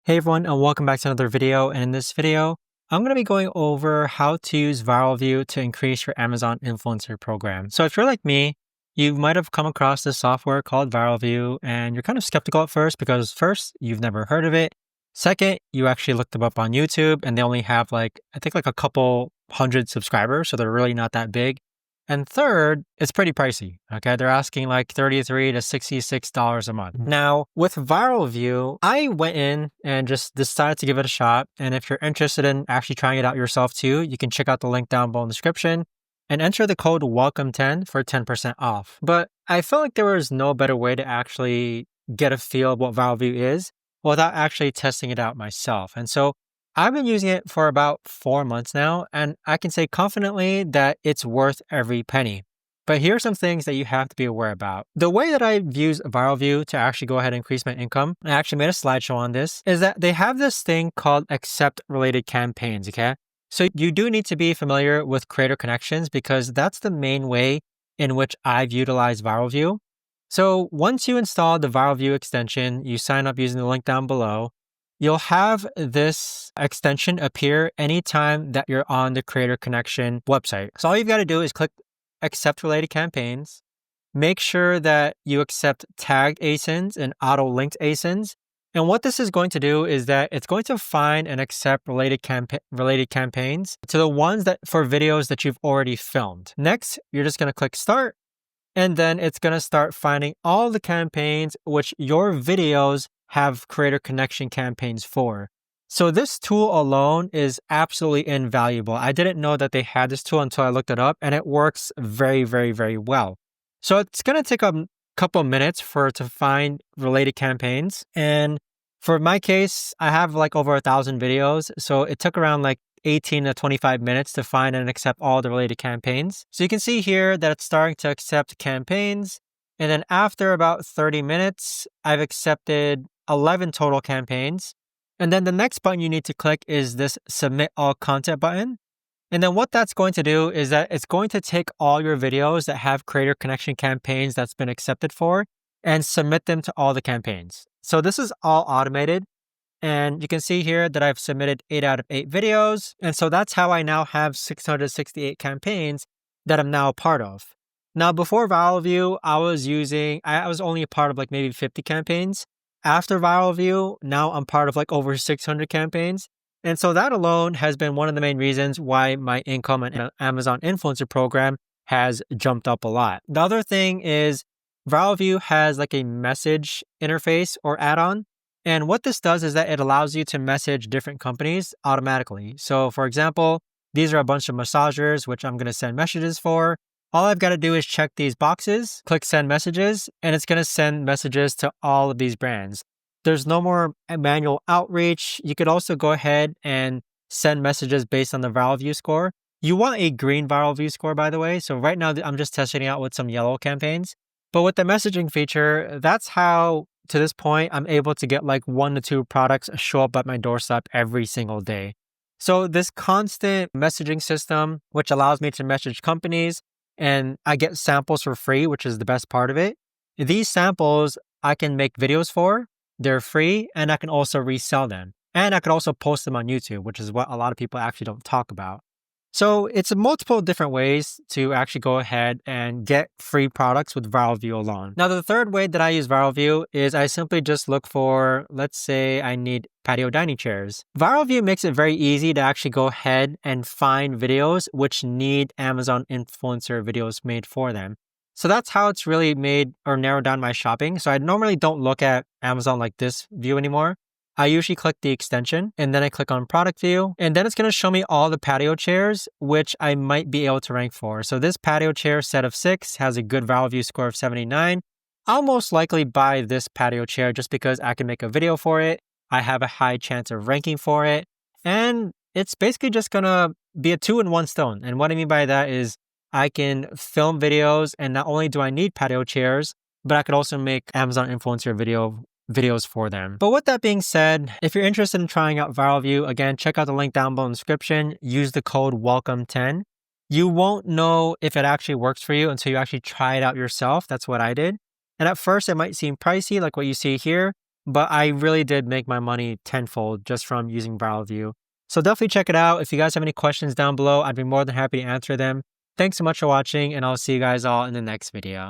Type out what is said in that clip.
Hey everyone, and welcome back to another video. And in this video, I'm going to be going over how to use ViralView to increase your Amazon influencer program. So if you're like me, you might have come across this software called ViralView and you're kind of skeptical at first because first, you've never heard of it. Second, you actually looked them up on YouTube and they only have I think a couple hundred subscribers. So they're really not that big. And third, it's pretty pricey. Okay. They're asking like $33 to $66 a month. Now, with ViralView, I went in and just decided to give it a shot. And if you're interested in actually trying it out yourself too, you can check out the link down below in the description and enter the code WELCOME10 for 10% off. But I felt like there was no better way to actually get a feel of what ViralView is without actually testing it out myself. And so I've been using it for about 4 months now, and I can say confidently that it's worth every penny. But here are some things that you have to be aware about. The way that I've used ViralView to actually go ahead and increase my income, I actually made a slideshow on this, is that they have this thing called accept related campaigns, okay? So you do need to be familiar with Creator Connections because that's the main way in which I've utilized ViralView. So once you install the ViralView extension, you sign up using the link down below, you'll have this extension appear anytime that you're on the Creator Connection website. So all you've got to do is click accept related campaigns. Make sure that you accept tagged ASINs and auto-linked ASINs. And what this is going to do is that it's going to find and accept related campaigns to the ones that for videos that you've already filmed. Next, you're just going to click start. And then it's going to start finding all the campaigns which your videos have Creator Connection campaigns for. So this tool alone is absolutely invaluable. I didn't know that they had this tool until I looked it up, and it works very, very, very well. So it's going to take a couple minutes for it to find related campaigns. And for my case, I have like over 1,000 videos. So it took around like 18 to 25 minutes to find and accept all the related campaigns. So you can see here that it's starting to accept campaigns. And then after about 30 minutes, I've accepted 11 total campaigns. And then the next button you need to click is this submit all content button. And then what that's going to do is that it's going to take all your videos that have Creator Connection campaigns that's been accepted for and submit them to all the campaigns. So this is all automated. And you can see here that I've submitted 8 out of 8 videos. And so that's how I now have 668 campaigns that I'm now a part of. Now, before ViralView, I was only a part of like maybe 50 campaigns. After ViralView, now I'm part of like over 600 campaigns. And so that alone has been one of the main reasons why my income in Amazon influencer program has jumped up a lot. The other thing is ViralView has like a message interface or add-on. And what this does is that it allows you to message different companies automatically. So for example, these are a bunch of massagers, which I'm going to send messages for. All I've got to do is check these boxes, click send messages, and it's going to send messages to all of these brands. There's no more manual outreach. You could also go ahead and send messages based on the ViralView score. You want a green ViralView score, by the way. So right now I'm just testing it out with some yellow campaigns. But with the messaging feature, that's how to this point I'm able to get like 1 to 2 products show up at my doorstep every single day. So this constant messaging system, which allows me to message companies, and I get samples for free, which is the best part of it. These samples I can make videos for, they're free, and I can also resell them. And I could also post them on YouTube, which is what a lot of people actually don't talk about. So it's multiple different ways to actually go ahead and get free products with ViralView alone. Now, the third way that I use ViralView is I simply just look for, let's say I need patio dining chairs. ViralView makes it very easy to actually go ahead and find videos which need Amazon influencer videos made for them. So that's how it's really made or narrowed down my shopping. So I normally don't look at Amazon like this view anymore. I usually click the extension and then I click on product view, and then it's going to show me all the patio chairs which I might be able to rank for. So this patio chair set of 6 has a good ViralView score of 79. I'll most likely buy this patio chair just because I can make a video for it. I have a high chance of ranking for it. And it's basically just going to be a 2-in-1 stone. And what I mean by that is I can film videos, and not only do I need patio chairs, but I could also make Amazon influencer videos for them. But with that being said, if you're interested in trying out ViralView, again, check out the link down below in the description. Use the code WELCOME10. You won't know if it actually works for you until you actually try it out yourself. That's what I did. And at first, it might seem pricey, like what you see here. but I really did make my money tenfold just from using Viral View. So definitely check it out. If you guys have any questions down below, I'd be more than happy to answer them. Thanks so much for watching, and I'll see you guys all in the next video.